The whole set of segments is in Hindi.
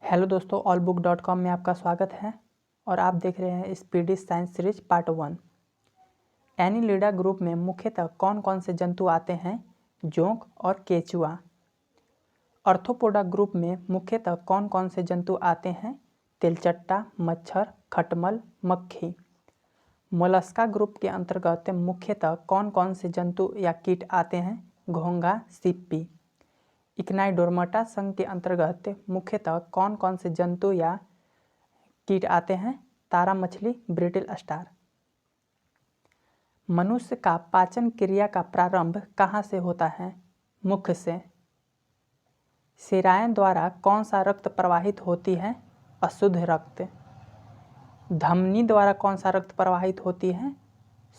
हेलो दोस्तों, allbook.com में आपका स्वागत है और आप देख रहे हैं speedy science series part 1। Annelida group में मुख्यतः कौन कौन से जंतु आते हैं? जोंक और केचुआ। आर्थ्रोपोडा ग्रुप में मुख्यतः कौन कौन से जंतु आते हैं? तिलचट्टा, मच्छर, खटमल, मक्खी। मोलस्का ग्रुप के अंतर्गत मुख्यतः कौन कौन से जंतु या कीट आते हैं? घोंघा, सिप्पी। इक्नाइडोर्माटा संघ के अंतर्गत मुख्यतः कौन कौन से जंतु या कीट आते हैं? तारा मछली, ब्रिटिल स्टार। मनुष्य का पाचन क्रिया का प्रारंभ कहाँ से होता है? मुख से। शिराएं द्वारा कौन सा रक्त प्रवाहित होती है? अशुद्ध रक्त। धमनी द्वारा कौन सा रक्त प्रवाहित होती है?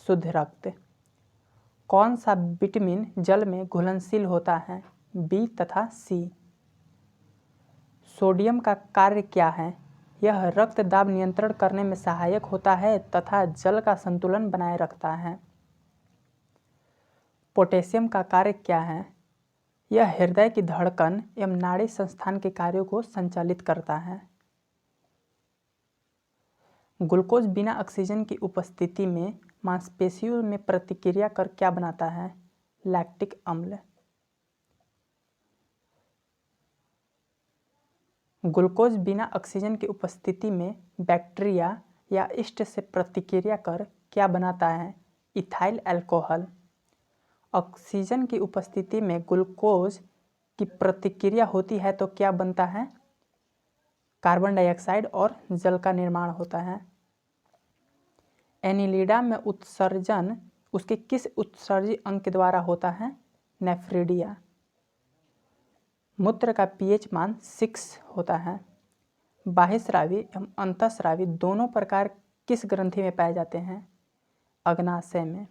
शुद्ध रक्त। कौन सा विटामिन जल में घुलनशील होता है? बी तथा सी। सोडियम का कार्य क्या है? यह रक्त दाब नियंत्रण करने में सहायक होता है तथा जल का संतुलन बनाए रखता है। पोटेशियम का कार्य क्या है? यह हृदय की धड़कन एवं नाड़ी संस्थान के कार्यों को संचालित करता है। ग्लूकोज बिना ऑक्सीजन की उपस्थिति में मांसपेशियों में प्रतिक्रिया कर क्या बनाता है? लैक्टिक अम्ल। ग्लूकोज बिना ऑक्सीजन की उपस्थिति में बैक्टीरिया या यीस्ट से प्रतिक्रिया कर क्या बनाता है? Ethyl alcohol. ऑक्सीजन की उपस्थिति में ग्लूकोज की प्रतिक्रिया होती है तो क्या बनता है? कार्बन डाइऑक्साइड और जल का निर्माण होता है। एनिलिडा में उत्सर्जन उसके किस उत्सर्जी अंग के द्वारा होता है? नेफ्रिडिया। मूत्र का पीएच मान 6 होता है। बाह्यस्रावी एवं अंतःस्रावी दोनों प्रकार किस ग्रंथि में पाए जाते हैं? अग्नाशय में।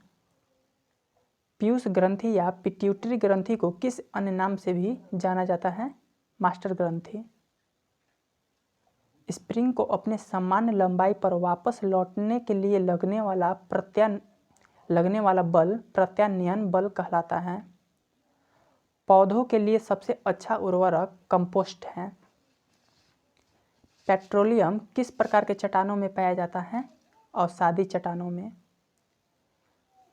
पीयूष ग्रंथि या पिट्यूटरी ग्रंथि को किस अन्य नाम से भी जाना जाता है? मास्टर ग्रंथि। स्प्रिंग को अपने सामान्य लंबाई पर वापस लौटने के लिए लगने वाला बल प्रत्यानयन बल कहलाता है। पौधों के लिए सबसे अच्छा उर्वरक कंपोस्ट है। पेट्रोलियम किस प्रकार के चट्टानों में पाया जाता है? अवसादी चट्टानों में।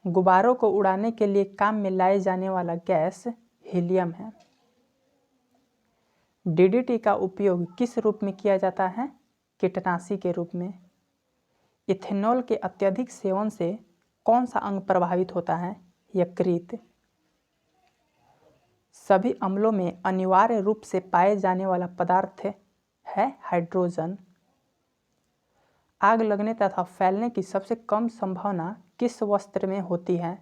गुब्बारों को उड़ाने के लिए काम में लाए जाने वाला गैस हीलियम है। डीडीटी का उपयोग किस रूप में किया जाता है? कीटनाशी के रूप में। इथेनॉल के अत्यधिक सेवन से कौन सा अंग प्रभावित होता है? यकृत। सभी अम्लों में अनिवार्य रूप से पाए जाने वाला पदार्थ है हाइड्रोजन। आग लगने तथा फैलने की सबसे कम संभावना किस वस्त्र में होती है?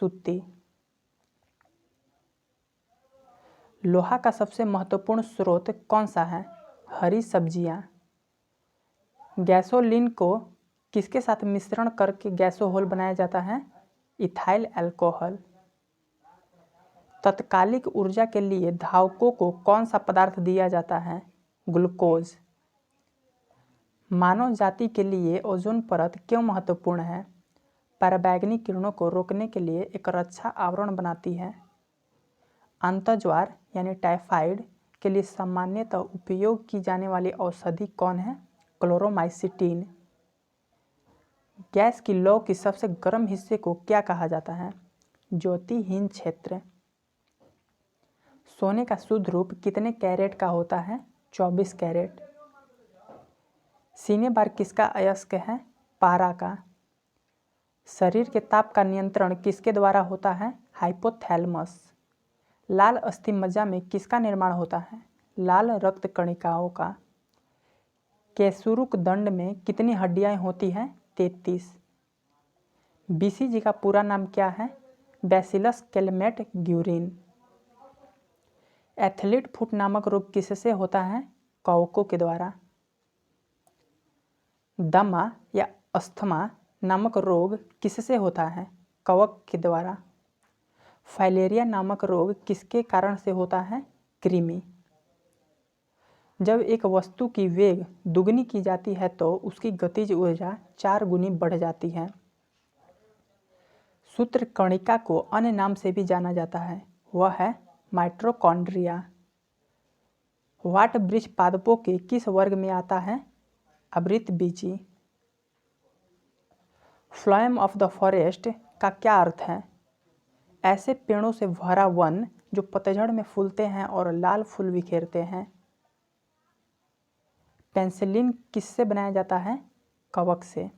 सूती। लोहा का सबसे महत्वपूर्ण स्रोत कौन सा है? हरी सब्जियां। गैसोलीन को किसके साथ मिश्रण करके गैसोहोल बनाया जाता है? Ethyl alcohol. तत्कालिक ऊर्जा के लिए धावकों को कौन सा पदार्थ दिया जाता है? ग्लूकोज। मानव जाति के लिए ओजोन परत क्यों महत्वपूर्ण है? पराबैंगनी किरणों को रोकने के लिए एक रक्षा आवरण बनाती है। अंतःज्वार यानी टाइफाइड के लिए सामान्यतः उपयोग की जाने वाली औषधि कौन है? क्लोरोमाइसिटिन। गैस की लौ की सबसे गर्म हिस्से को क्या कहा जाता है? ज्योतिहीन क्षेत्र। सोने का शुद्ध रूप कितने कैरेट का होता है? 24 कैरेट। सीने बार किसका अयस्क है? पारा का। शरीर के ताप का नियंत्रण किसके द्वारा होता है? हाइपोथैलेमस। लाल अस्थि मज्जा में किसका निर्माण होता है? लाल रक्त कणिकाओं का। केसुरुक दंड में कितनी हड्डियां होती हैं? 33। बीसीजी का पूरा नाम क्या है? Bacillus Calmette Guérin. Athlete foot नामक रोग किससे होता है? कवकों के द्वारा। दमा या अस्थमा नामक रोग किससे होता है? कवक के द्वारा। फाइलेरिया नामक रोग किसके कारण से होता है? कृमि। जब एक वस्तु की वेग दुगनी की जाती है तो उसकी गतिज ऊर्जा 4 गुनी बढ़ जाती है। सूत्रकणिका को अन्य नाम से भी जाना जाता है, वह है माइटोकॉन्ड्रिया। वाट वृक्ष पादपों के किस वर्ग में आता है? आवृतबीजी। फ्लोएम ऑफ द फॉरेस्ट का क्या अर्थ है? ऐसे पेड़ों से भरा वन जो पतझड़ में फूलते हैं और लाल फूल बिखेरते हैं। पेंसिलिन किससे बनाया जाता है? कवक से।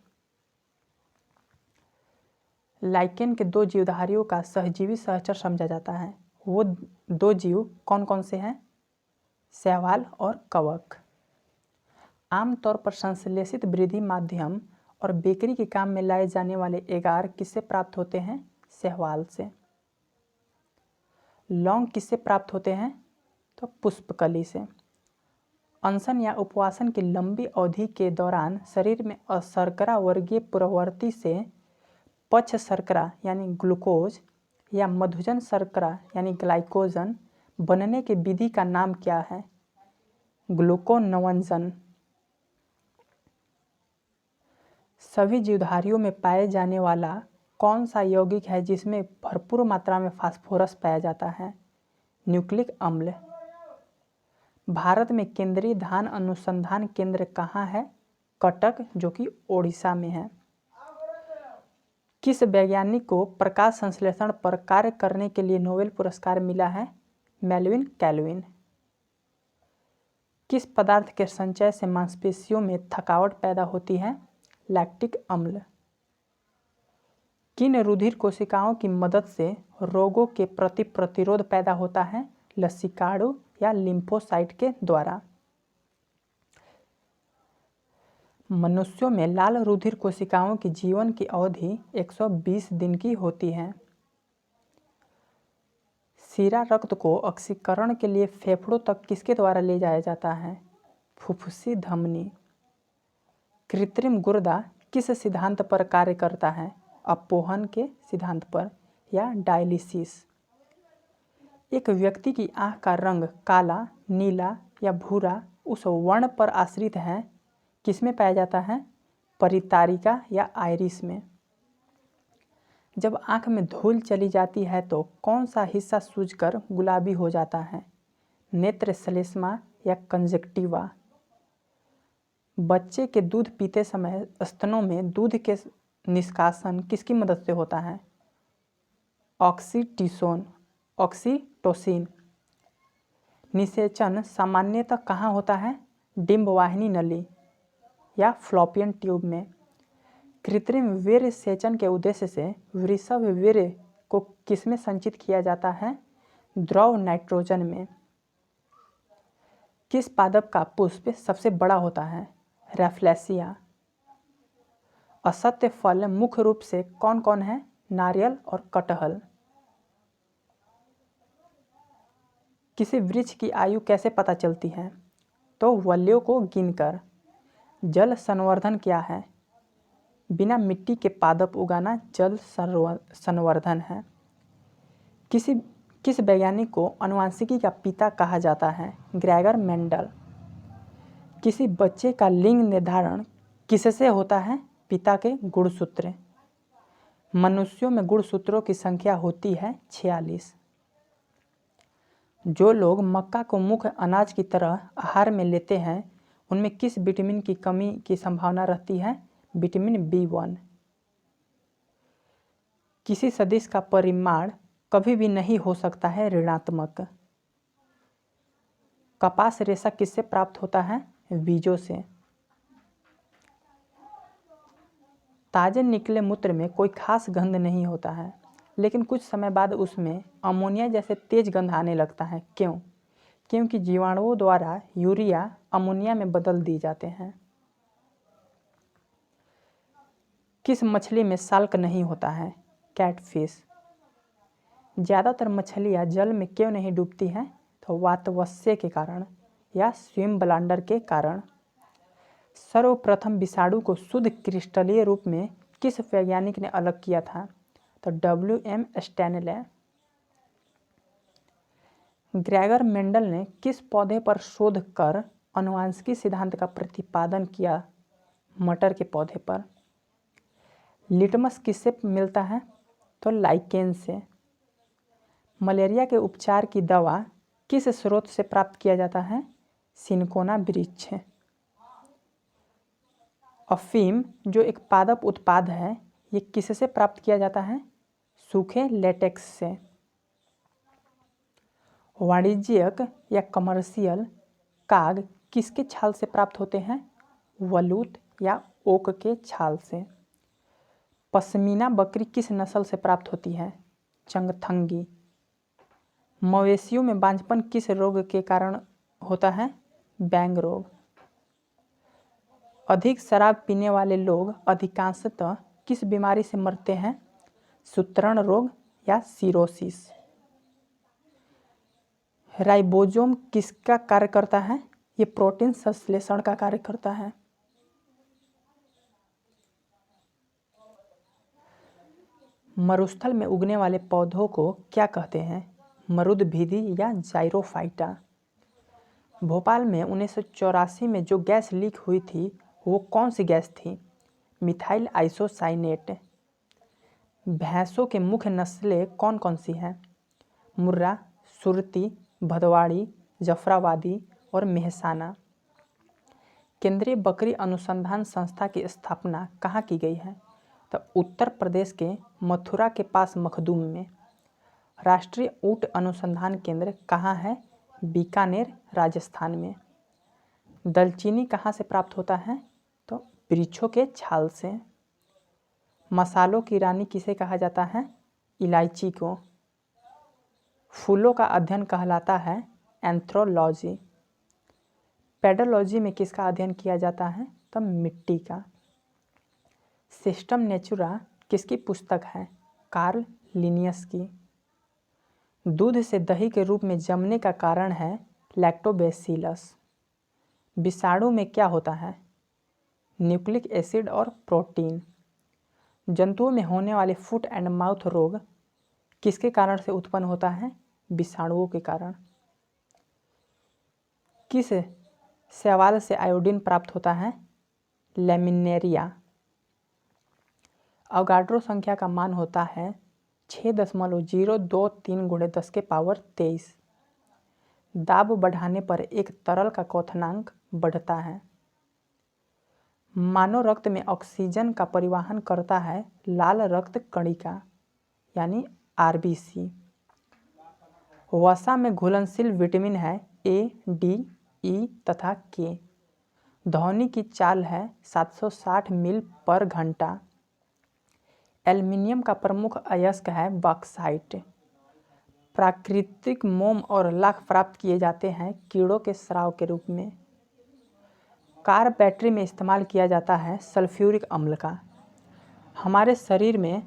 लाइकेन के दो जीवधारियों का सहजीवी सहचर समझा जाता है। वो दो जीव कौन कौन से हैं? शैवाल और कवक। आमतौर पर संश्लेषित वृद्धि माध्यम और बेकरी के काम में लाए जाने वाले एगार किससे प्राप्त होते हैं? शैवाल से। लौंग किससे प्राप्त होते हैं? तो पुष्पकली से। अनशन या उपवासन की लंबी अवधि के दौरान शरीर में अशर्करा वर्गीय प्रवृत्ति से पक्ष शर्करा यानी ग्लूकोज या मधुजन शर्करा यानी ग्लाइकोजन बनने की विधि का नाम क्या है? ग्लूकोनवंजन। सभी जीवधारियों में पाए जाने वाला कौन सा यौगिक है जिसमें भरपूर मात्रा में फास्फोरस पाया जाता है? न्यूक्लिक अम्ल। भारत में केंद्रीय धान अनुसंधान केंद्र कहाँ है? कटक, जो कि ओडिशा में है। किस वैज्ञानिक को प्रकाश संश्लेषण पर कार्य करने के लिए नोबेल पुरस्कार मिला है? Melvin Calvin. किस पदार्थ के संचय से मांसपेशियों में थकावट पैदा होती है? लैक्टिक अम्ल। किन रुधिर कोशिकाओं की मदद से रोगों के प्रति प्रतिरोध पैदा होता है? लसीकाणु या लिम्फोसाइट के द्वारा। मनुष्यों में लाल रुधिर कोशिकाओं की जीवन की अवधि 120 दिन की होती है। सीरा रक्त को ऑक्सीकरण के लिए फेफड़ों तक किसके द्वारा ले जाया जाता है? फुफ्फुसी धमनी। कृत्रिम गुर्दा किस सिद्धांत पर कार्य करता है? अपपोहन के सिद्धांत पर या डायलिसिस। एक व्यक्ति की आंख का रंग काला, नीला या भूरा उस वर्ण पर आश्रित है किसमें पाया जाता है? परितारिका या आइरिस में। जब आंख में धूल चली जाती है तो कौन सा हिस्सा सूजकर गुलाबी हो जाता है? नेत्र श्लेष्मा या कंजक्टिवा। बच्चे के दूध पीते समय स्तनों में दूध के निष्कासन किसकी मदद से होता है? ऑक्सीटोसिन। निषेचन सामान्यतः कहाँ होता है? डिंब वाहिनी नली या फ्लोपियन ट्यूब में। कृत्रिम वीर्य सेचन के उद्देश्य से वृषभ वीर्य को किसमें संचित किया जाता है? द्रव नाइट्रोजन में। किस पादप का पुष्प सबसे बड़ा होता है? रैफ्लेसिया। असत्य फल मुख्य रूप से कौन कौन है? नारियल और कटहल। किसी वृक्ष की आयु कैसे पता चलती है? तो वल्लियों को गिनकर। जल संवर्धन क्या है? बिना मिट्टी के पादप उगाना जल संवर्धन है। किस वैज्ञानिक को आनुवंशिकी का पिता कहा जाता है? Gregor Mendel. किसी बच्चे का लिंग निर्धारण किससे होता है? पिता के गुणसूत्र। मनुष्यों में गुणसूत्रों की संख्या होती है 46। जो लोग मक्का को मुख्य अनाज की तरह आहार में लेते हैं उनमें किस विटामिन की कमी की संभावना रहती है? Vitamin B1। किसी सदिश का परिमाण कभी भी नहीं हो सकता है ऋणात्मक। कपास रेशा किससे प्राप्त होता है? बीजों से। ताजे निकले मूत्र में कोई खास गंध नहीं होता है, लेकिन कुछ समय बाद उसमें अमोनिया जैसे तेज गंध आने लगता है। क्यों? क्योंकि जीवाणुओं द्वारा यूरिया अमोनिया में बदल दी जाते हैं। किस मछली में साल्क नहीं होता है? कैटफिश। ज़्यादातर मछलियाँ जल में क्यों नहीं डूबती हैं? तो वातवस्य के कारण या स्विम ब्लाडर के कारण। सर्वप्रथम विषाणु को शुद्ध क्रिस्टलीय रूप में किस वैज्ञानिक ने अलग किया था? तो WM स्टैनले। ग्रेगर मेंडल ने किस पौधे पर शोध कर आनुवंशिकी सिद्धांत का प्रतिपादन किया? मटर के पौधे पर। लिटमस किससे मिलता है? तो लाइकेन से। मलेरिया के उपचार की दवा किस स्रोत से प्राप्त किया जाता है? सिनकोना वृक्ष। अफीम जो एक पादप उत्पाद है, ये किससे प्राप्त किया जाता है? सूखे लेटेक्स से। वाणिज्यिक या कमर्शियल काग किसके छाल से प्राप्त होते हैं? वलूत या ओक के छाल से। पश्मीना बकरी किस नस्ल से प्राप्त होती है? चंगथंगी। मवेशियों में बांझपन किस रोग के कारण होता है? बैंग रोग। अधिक शराब पीने वाले लोग अधिकांशतः किस बीमारी से मरते हैं? सूत्रण रोग या सिरोसिस। राइबोसोम किसका कार्य करता है? ये प्रोटीन संश्लेषण का कार्य करता है। मरुस्थल में उगने वाले पौधों को क्या कहते हैं? मरुदभिदी या जाइरोफाइटा। भोपाल में 1984 में जो गैस लीक हुई थी वो कौन सी गैस थी? Methyl isocyanate. भैंसों के मुख्य नस्लें कौन कौन सी हैं? मुर्रा, सुरती, भदवाड़ी, जफराबादी और मेहसाना। केंद्रीय बकरी अनुसंधान संस्था की स्थापना कहाँ की गई है? तो उत्तर प्रदेश के मथुरा के पास मखदूम में। राष्ट्रीय ऊँट अनुसंधान केंद्र कहाँ है? बीकानेर, राजस्थान में। दालचीनी कहाँ से प्राप्त होता है? तो वृक्षों के छाल से। मसालों की रानी किसे कहा जाता है? इलायची को। फूलों का अध्ययन कहलाता है एंथ्रोलॉजी। पेडोलॉजी में किसका अध्ययन किया जाता है? तो मिट्टी का। सिस्टम नेचुरा किसकी पुस्तक है? कार्ल लिनियस की। दूध से दही के रूप में जमने का कारण है लैक्टोबैसिलस। विषाणु में क्या होता है? न्यूक्लिक एसिड और प्रोटीन। जंतुओं में होने वाले फुट एंड माउथ रोग किसके कारण से उत्पन्न होता है? विषाणुओं के कारण। किस शैवाल से आयोडीन प्राप्त होता है? लैमिनेरिया। अवगाड्रो संख्या का मान होता है 6.023 × 10⁻23। दाब बढ़ाने पर एक तरल का क्वथनांक बढ़ता है। मानव रक्त में ऑक्सीजन का परिवहन करता है लाल रक्त कणिका यानी आरबीसी। वसा में घुलनशील विटामिन है ए, डी, ई तथा के। ध्वनि की चाल है 760 मील पर घंटा। एल्युमिनियम का प्रमुख अयस्क है बॉक्साइट। प्राकृतिक मोम और लाख प्राप्त किए जाते हैं कीड़ों के स्राव के रूप में। कार बैटरी में इस्तेमाल किया जाता है सल्फ्यूरिक अम्ल का। हमारे शरीर में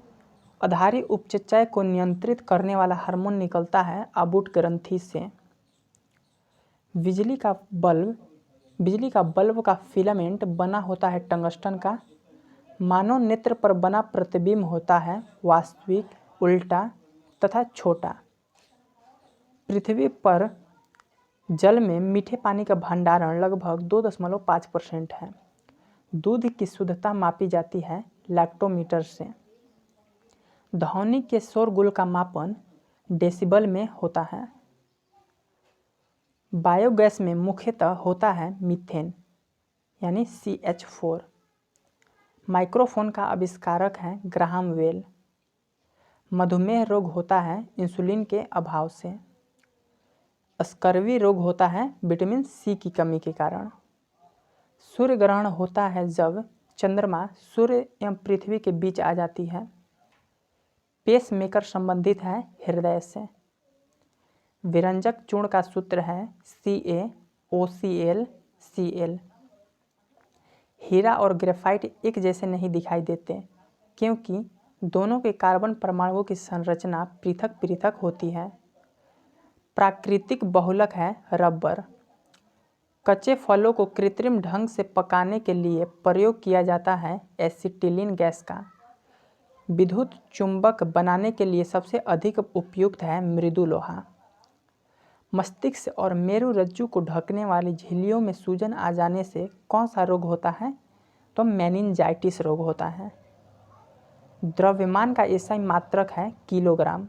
आधारी उपचय को नियंत्रित करने वाला हार्मोन निकलता है आबुट ग्रंथि से। बिजली का बल्ब का फिलामेंट बना होता है टंगस्टन का। मानव नेत्र पर बना प्रतिबिंब होता है वास्तविक, उल्टा तथा छोटा। पृथ्वी पर जल में मीठे पानी का भंडारण लगभग 2.5% है। दूध की शुद्धता मापी जाती है लैक्टोमीटर से। ध्वनि के शोरगुल का मापन डेसिबल में होता है। बायोगैस में मुख्यतः होता है मीथेन यानी CH4। माइक्रोफोन का आविष्कारक है ग्राहम बेल। मधुमेह रोग होता है इंसुलिन के अभाव से। स्कर्वी रोग होता है विटामिन सी की कमी के कारण। सूर्य ग्रहण होता है जब चंद्रमा सूर्य एवं पृथ्वी के बीच आ जाती है। पेस मेकर संबंधित है हृदय से। विरंजक चूर्ण का सूत्र है CaOClCl। हीरा और ग्रेफाइट एक जैसे नहीं दिखाई देते क्योंकि दोनों के कार्बन परमाणुओं की संरचना पृथक पृथक होती है। प्राकृतिक बहुलक है रबर। कच्चे फलों को कृत्रिम ढंग से पकाने के लिए प्रयोग किया जाता है एसिटिलीन गैस का। विद्युत चुंबक बनाने के लिए सबसे अधिक उपयुक्त है मृदु लोहा। मस्तिष्क और मेरुरज्जु को ढकने वाली झिल्लियों में सूजन आ जाने से कौन सा रोग होता है? तो मेनिंजाइटिस रोग होता है। द्रव्यमान का एसआई मात्रक है किलोग्राम।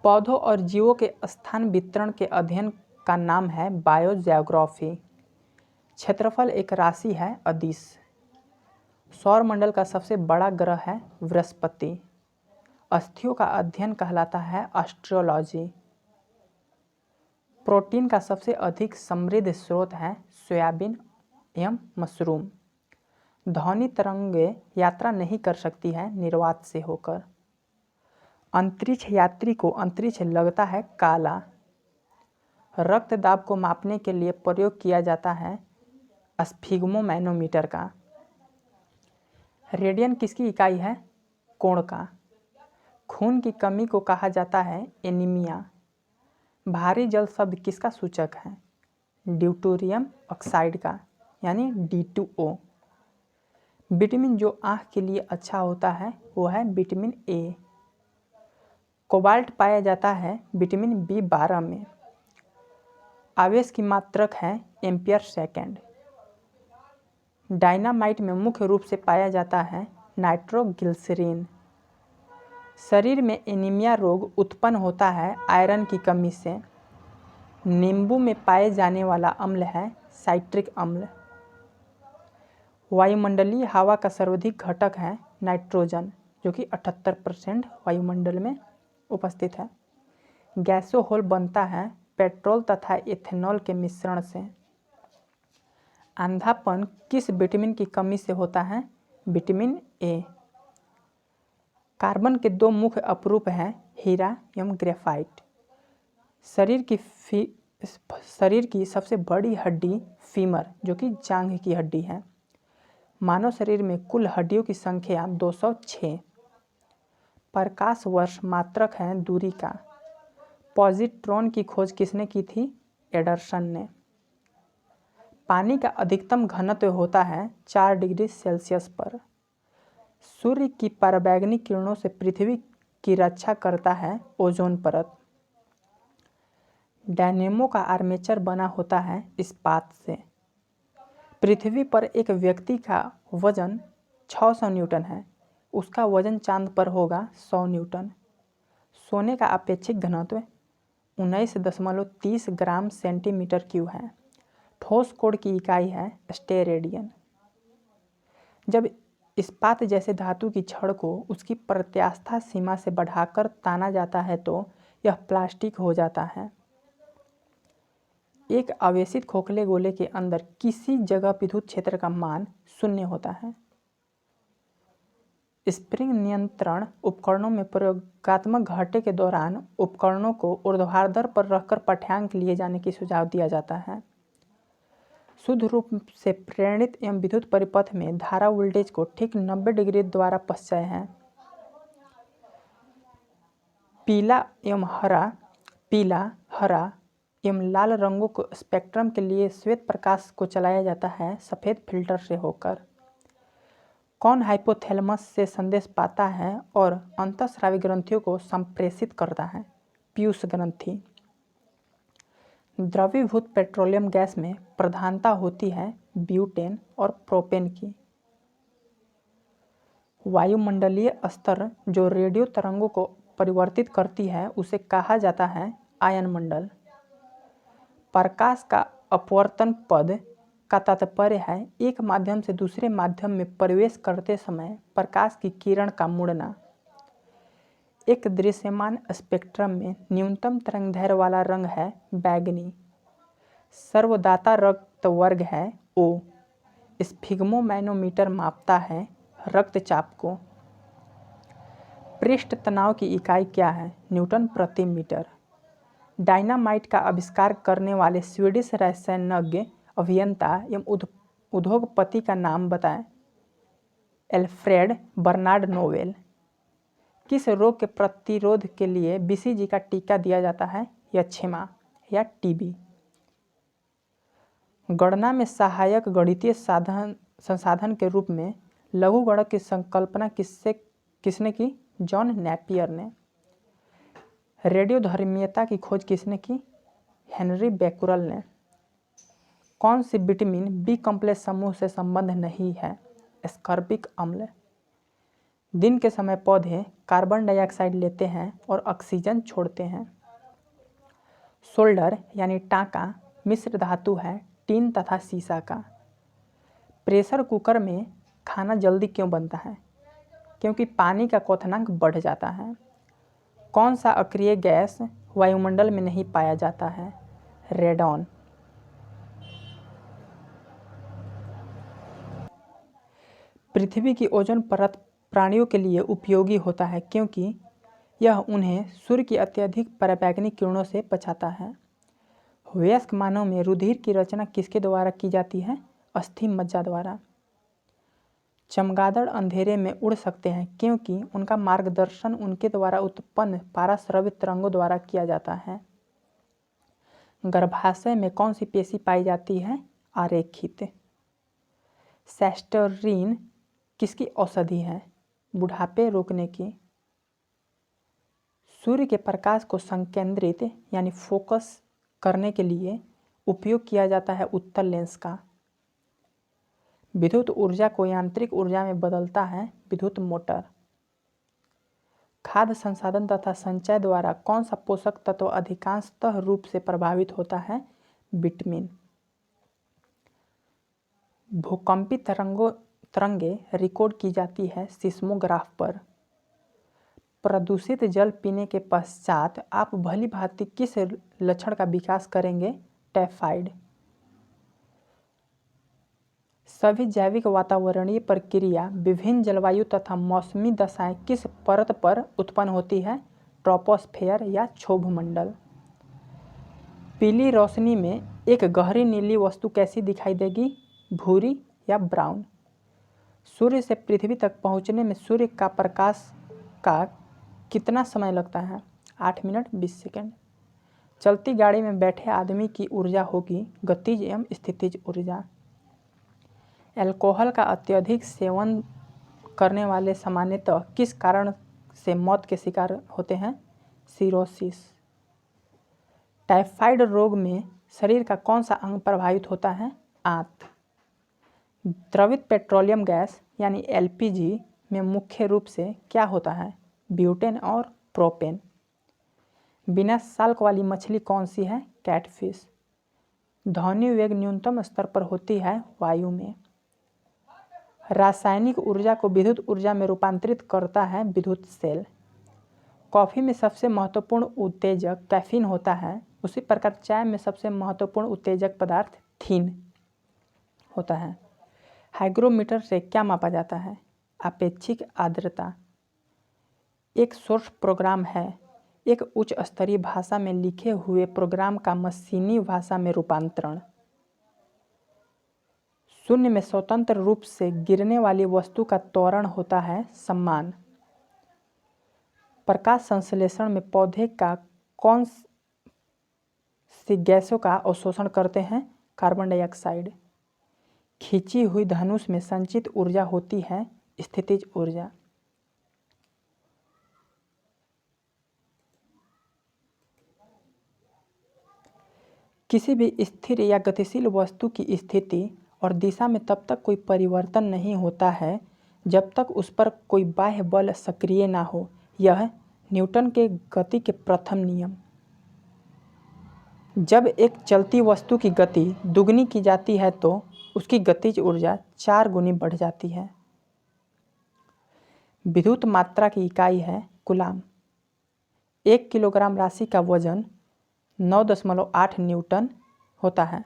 पौधों और जीवों के स्थान वितरण के अध्ययन का नाम है बायोजियोग्राफी। क्षेत्रफल एक राशि है अदिश। सौर मंडल का सबसे बड़ा ग्रह है बृहस्पति। अस्थियों का अध्ययन कहलाता है एस्ट्रोलॉजी। प्रोटीन का सबसे अधिक समृद्ध स्रोत है सोयाबीन एवं मशरूम। ध्वनि तरंगें यात्रा नहीं कर सकती है निर्वात से होकर। अंतरिक्ष यात्री को अंतरिक्ष लगता है काला। रक्त दाब को मापने के लिए प्रयोग किया जाता है स्फिग्मोमैनोमीटर का। रेडियन किसकी इकाई है? कोण का। खून की कमी को कहा जाता है एनीमिया। भारी जल शब्द किसका सूचक है? ड्यूटेरियम ऑक्साइड का, यानी D2O। विटामिन जो आँख के लिए अच्छा होता है वो है विटामिन ए। कोबाल्ट पाया जाता है विटामिन B12 में। आवेश की मात्रक है एम्पियर सेकेंड। डायनामाइट में मुख्य रूप से पाया जाता है नाइट्रोग्लिसरीन। शरीर में एनीमिया रोग उत्पन्न होता है आयरन की कमी से। नींबू में पाए जाने वाला अम्ल है साइट्रिक अम्ल। वायुमंडलीय हवा का सर्वाधिक घटक है नाइट्रोजन, जो कि 78% वायुमंडल में उपस्थित है। गैसोहोल बनता है पेट्रोल तथा इथेनॉल के मिश्रण से। अंधापन किस विटामिन की कमी से होता है? Vitamin A. कार्बन के दो मुख्य अपरूप हैं हीरा एवं ग्रेफाइट। शरीर की सबसे बड़ी हड्डी फीमर, जो कि जांघ की हड्डी है। मानव शरीर में कुल हड्डियों की संख्या 206। प्रकाश वर्ष मात्रक है दूरी का। पॉजिट्रॉन की खोज किसने की थी? एंडरसन ने। पानी का अधिकतम घनत्व होता है 4 डिग्री सेल्सियस पर। सूर्य की पराबैंगनी किरणों से पृथ्वी की रक्षा करता है ओजोन परत। डायनेमो का आर्मेचर बना होता है इस्पात से। पृथ्वी पर एक व्यक्ति का वजन 600 न्यूटन है, उसका वजन चांद पर होगा 100 न्यूटन। सोने का अपेक्षिक घनत्व 19.30 ग्राम सेंटीमीटर क्यूब है। ठोस कोण की इकाई है स्टेरेडियन। जब इस्पात जैसे धातु की छड़ को उसकी प्रत्यास्थ सीमा से बढ़ाकर ताना जाता है तो यह प्लास्टिक हो जाता है। एक आवेशित खोखले गोले के अंदर किसी जगह विद्युत क्षेत्र का मान 0 होता है। स्प्रिंग नियंत्रण उपकरणों में प्रयोगात्मक घंटे के दौरान उपकरणों को ऊर्ध्वाधर पर रखकर पाठ्यांक लिए जाने की सुझाव दिया जाता है। शुद्ध रूप से प्रेरित एवं विद्युत परिपथ में धारा वोल्टेज को ठीक 90 डिग्री द्वारा पश्चय है। पीला, हरा एवं लाल रंगों को स्पेक्ट्रम के लिए श्वेत प्रकाश को चलाया जाता है सफ़ेद फिल्टर से होकर। कौन हाइपोथैलेमस से संदेश पाता है और अंतःस्रावी ग्रंथियों को संप्रेषित करता है? पीयूष ग्रंथि। द्रवीभूत पेट्रोलियम गैस में प्रधानता होती है ब्यूटेन और प्रोपेन की। वायुमंडलीय स्तर जो रेडियो तरंगों को परिवर्तित करती है उसे कहा जाता है आयन मंडल। प्रकाश का अपवर्तन पद का तात्पर्य है एक माध्यम से दूसरे माध्यम में प्रवेश करते समय प्रकाश की किरण का मुड़ना। एक दृश्यमान स्पेक्ट्रम में न्यूनतम तरंगदैर्घ्य वाला रंग है बैंगनी। सर्वदाता रक्त वर्ग है O। स्फिग्मोमैनोमीटर मापता है रक्तचाप को। पृष्ठ तनाव की इकाई क्या है? न्यूटन प्रति मीटर। डायनामाइट का आविष्कार करने वाले स्वीडिश रसायनज्ञ, अभियंता एवं उद्योगपति का नाम बताएं। Alfred Bernard Nobel. किस रोग के प्रतिरोध के लिए BCG का टीका दिया जाता है? यक्ष्मा या TB। गणना में सहायक गणितीय संसाधन के रूप में लघुगणक की संकल्पना किसने की? जॉन नेपियर ने। रेडियोधर्मिता की खोज किसने की? हेनरी बेकुरल ने। कौन सी विटामिन B कॉम्प्लेक्स समूह से संबंध नहीं है? एस्कॉर्बिक अम्ल। दिन के समय पौधे कार्बन डाइऑक्साइड लेते हैं और ऑक्सीजन छोड़ते हैं। सोल्डर यानी टाँका मिश्र धातु है टीन तथा सीसा का। प्रेशर कुकर में खाना जल्दी क्यों बनता है? क्योंकि पानी का क्वथनांक बढ़ जाता है। कौन सा अक्रिय गैस वायुमंडल में नहीं पाया जाता है? रेडॉन। पृथ्वी की ओजोन परत प्राणियों के लिए उपयोगी होता है क्योंकि यह उन्हें सूर्य की अत्यधिक पराबैंगनी किरणों से बचाता है। वयस्क मानव में रुधिर की रचना किसके द्वारा की जाती है? अस्थि मज्जा द्वारा। चमगादड़ अंधेरे में उड़ सकते हैं क्योंकि उनका मार्गदर्शन उनके द्वारा उत्पन्न पाराश्रवित तरंगों द्वारा किया जाता है। गर्भाशय में कौन सी पेशी पाई जाती है? आरेखित। सेस्टरीन किसकी औषधि है? बुढ़ापे रोकने की। सूर्य के प्रकाश को संकेंद्रित यानी फोकस करने के लिए उपयोग किया जाता है उत्तल लेंस का। विद्युत ऊर्जा को यांत्रिक ऊर्जा में बदलता है विद्युत मोटर। खाद्य संसाधन तथा संचय द्वारा कौन सा पोषक तत्व अधिकांशतः रूप से प्रभावित होता है? विटामिन। भूकंपी तरंगे रिकॉर्ड की जाती है सिस्मोग्राफ पर। प्रदूषित जल पीने के पश्चात आप भली भांति किस लक्षण का विकास करेंगे? टाइफाइड। सभी जैविक वातावरणीय प्रक्रिया विभिन्न जलवायु तथा मौसमी दशाएं किस परत पर उत्पन्न होती है? ट्रोपोस्फेयर या क्षोभमंडल। पीली रोशनी में एक गहरी नीली वस्तु कैसी दिखाई देगी? भूरी या ब्राउन। सूर्य से पृथ्वी तक पहुंचने में सूर्य का प्रकाश का कितना समय लगता है? 8 मिनट 20 सेकंड। चलती गाड़ी में बैठे आदमी की ऊर्जा होगी गतिज एवं स्थितिज ऊर्जा। अल्कोहल का अत्यधिक सेवन करने वाले सामान्यतः किस कारण से मौत के शिकार होते हैं? सिरोसिस। टाइफाइड रोग में शरीर का कौन सा अंग प्रभावित होता है? आंत। द्रवित पेट्रोलियम गैस यानी एलपीजी में मुख्य रूप से क्या होता है? ब्यूटेन और प्रोपेन। बिना साल्क वाली मछली कौन सी है? कैटफिश। ध्वनि वेग न्यूनतम स्तर पर होती है वायु में। रासायनिक ऊर्जा को विद्युत ऊर्जा में रूपांतरित करता है विद्युत सेल। कॉफ़ी में सबसे महत्वपूर्ण उत्तेजक कैफीन होता है, उसी प्रकार चाय में सबसे महत्वपूर्ण उत्तेजक पदार्थ थीन होता है। हाइग्रोमीटर से क्या मापा जाता है? आपेक्षिक आर्द्रता। एक सोर्स प्रोग्राम है एक उच्च स्तरीय भाषा में लिखे हुए प्रोग्राम का मशीनी भाषा में रूपांतरण। शून्य में स्वतंत्र रूप से गिरने वाली वस्तु का त्वरण होता है सम्मान। प्रकाश संश्लेषण में पौधे का कौन सी गैसों का अवशोषण करते हैं? Carbon dioxide. खींची हुई धनुष में संचित ऊर्जा होती है स्थितिज ऊर्जा। किसी भी स्थिर या गतिशील वस्तु की स्थिति और दिशा में तब तक कोई परिवर्तन नहीं होता है जब तक उस पर कोई बाह्य बल सक्रिय ना हो। यह न्यूटन के गति के प्रथम नियम। जब एक चलती वस्तु की गति दुगनी की जाती है तो उसकी गतिज ऊर्जा 4 गुनी बढ़ जाती है। विद्युत मात्रा की इकाई है कूलाम। 1 किलोग्राम राशि का वजन 9.8 न्यूटन होता है।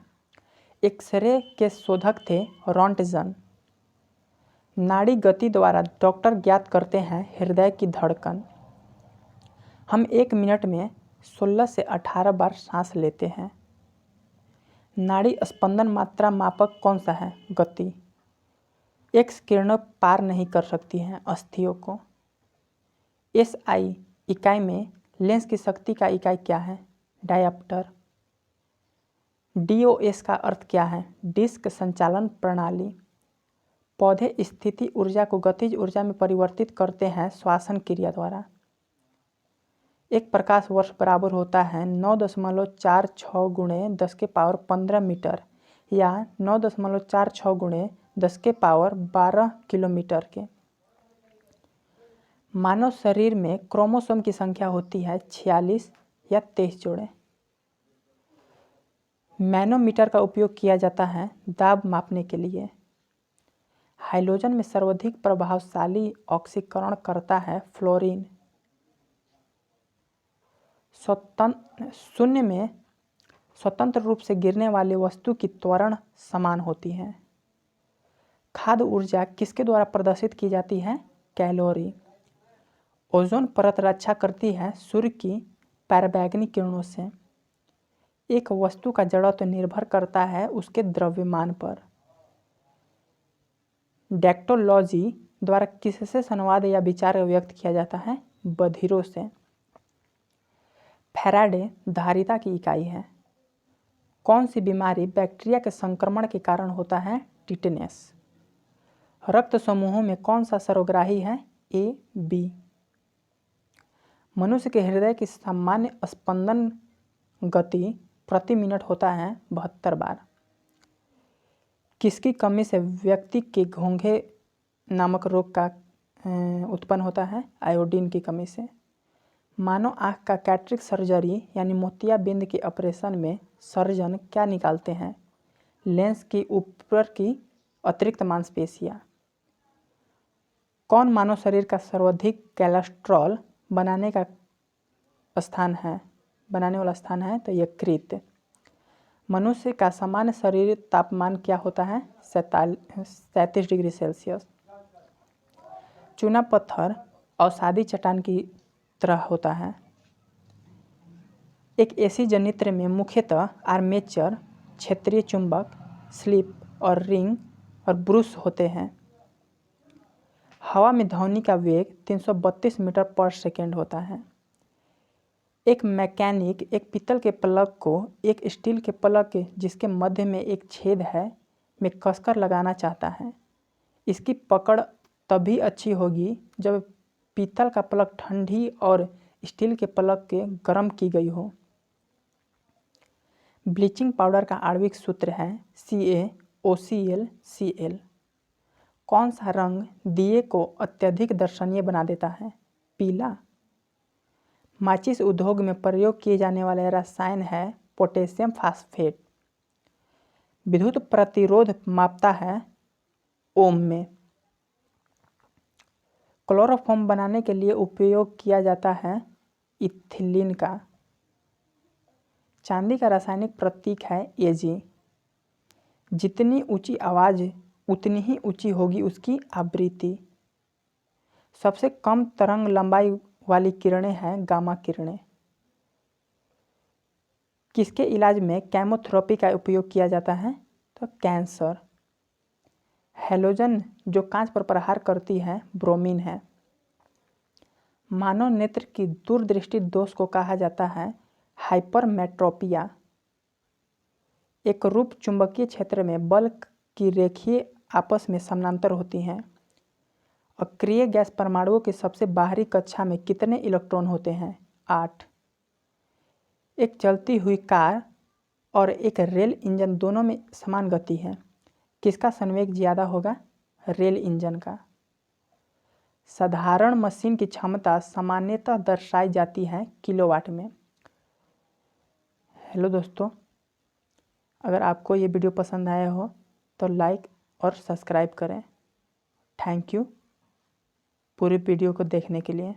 एक्सरे के शोधक थे रॉन्टजन। नाड़ी गति द्वारा डॉक्टर ज्ञात करते हैं हृदय की धड़कन। हम 1 मिनट में 16 से 18 बार सांस लेते हैं। नाड़ी स्पंदन मात्रा मापक कौन सा है? गति। एक्स किरणें पार नहीं कर सकती हैं अस्थियों को। एसआई इकाई में लेंस की शक्ति का इकाई क्या है? डायप्टर। डीओएस का अर्थ क्या है? डिस्क संचालन प्रणाली। पौधे स्थिति ऊर्जा को गतिज ऊर्जा में परिवर्तित करते हैं श्वसन क्रिया द्वारा। एक प्रकाश वर्ष बराबर होता है 9.46 गुणे 10 के पावर 15 मीटर या 9.46 गुणे 10 के पावर 12 किलोमीटर के। मानव शरीर में क्रोमोसोम की संख्या होती है 46 या 23 जोड़े। मैनोमीटर का उपयोग किया जाता है दाब मापने के लिए। हाइड्रोजन में सर्वाधिक प्रभावशाली ऑक्सीकरण करता है फ्लोरीन। शून्य में स्वतंत्र रूप से गिरने वाली वस्तु की त्वरण समान होती है। खाद्य ऊर्जा किसके द्वारा प्रदर्शित की जाती है? कैलोरी। ओजोन परत रक्षा करती है सूर्य की पराबैंगनी किरणों से। एक वस्तु का जड़त्व निर्भर करता है उसके द्रव्यमान पर। डेक्टोलॉजी द्वारा किससे संवाद या विचार व्यक्त किया जाता है? बधिरों से। फैराडे धारिता की इकाई है। कौन सी बीमारी बैक्टीरिया के संक्रमण के कारण होता है? टिटेनस। रक्त समूहों में कौन सा सर्वग्राही है? ए, बी। मनुष्य के हृदय की सामान्य स्पंदन गति प्रति मिनट होता है 72 बार। किसकी कमी से व्यक्ति के घोंघे नामक रोग का उत्पन्न होता है? आयोडीन की कमी से। मानव आँख का कैटरेक्ट सर्जरी यानी मोतियाबिंद के ऑपरेशन में सर्जन क्या निकालते हैं? लेंस की ऊपर की अतिरिक्त मांसपेशियाँ। कौन मानव शरीर का सर्वाधिक कोलेस्ट्रॉल बनाने वाला स्थान है? तो यकृत। मनुष्य का सामान्य शरीर तापमान क्या होता है? 37 डिग्री सेल्सियस। चूना पत्थर अवसादी चट्टान की तरह होता है। एक एसी जनित्र में मुख्यतः आर्मेचर, क्षेत्रीय चुंबक, स्लिप और रिंग और ब्रूश होते हैं। हवा में ध्वनि का वेग 332 मीटर पर सेकेंड होता है। एक मैकेनिक एक पीतल के प्लग को एक स्टील के प्लग के जिसके मध्य में एक छेद है में कसकर लगाना चाहता है। इसकी पकड़ तभी अच्छी होगी जब पीतल का प्लग ठंडी और स्टील के प्लग के गर्म की गई हो। ब्लीचिंग पाउडर का आणविक सूत्र है CaOCl। कौन सा रंग दिए को अत्यधिक दर्शनीय बना देता है? पीला। माचिस उद्योग में प्रयोग किए जाने वाले रसायन है पोटेशियम फास्फेट। विद्युत प्रतिरोध मापता है ओम में। क्लोरोफॉर्म बनाने के लिए उपयोग किया जाता है इथिलीन का। चांदी का रासायनिक प्रतीक है Ag। जितनी ऊंची आवाज़ उतनी ही ऊंची होगी उसकी आवृत्ति। सबसे कम तरंग लंबाई वाली किरणें हैं गामा किरणें। किसके इलाज में केमोथेरेपी का उपयोग किया जाता है? तो कैंसर। हैलोजन जो कांच पर प्रहार करती है ब्रोमीन है। मानव नेत्र की दूरदृष्टि दोष को कहा जाता है हाइपरमेट्रोपिया। एक रूप चुंबकीय क्षेत्र में बल की रेखीय आपस में समानांतर होती हैं। अक्रिय गैस परमाणुओं की सबसे बाहरी कक्षा में कितने इलेक्ट्रॉन होते हैं? 8। एक चलती हुई कार और एक रेल इंजन दोनों में समान गति है। किसका संवेग ज़्यादा होगा? रेल इंजन का। साधारण मशीन की क्षमता सामान्यतः दर्शाई जाती है किलोवाट में। हेलो दोस्तों, अगर आपको ये वीडियो पसंद आया हो तो लाइक और सब्सक्राइब करें। थैंक यू पूरी वीडियो को देखने के लिए।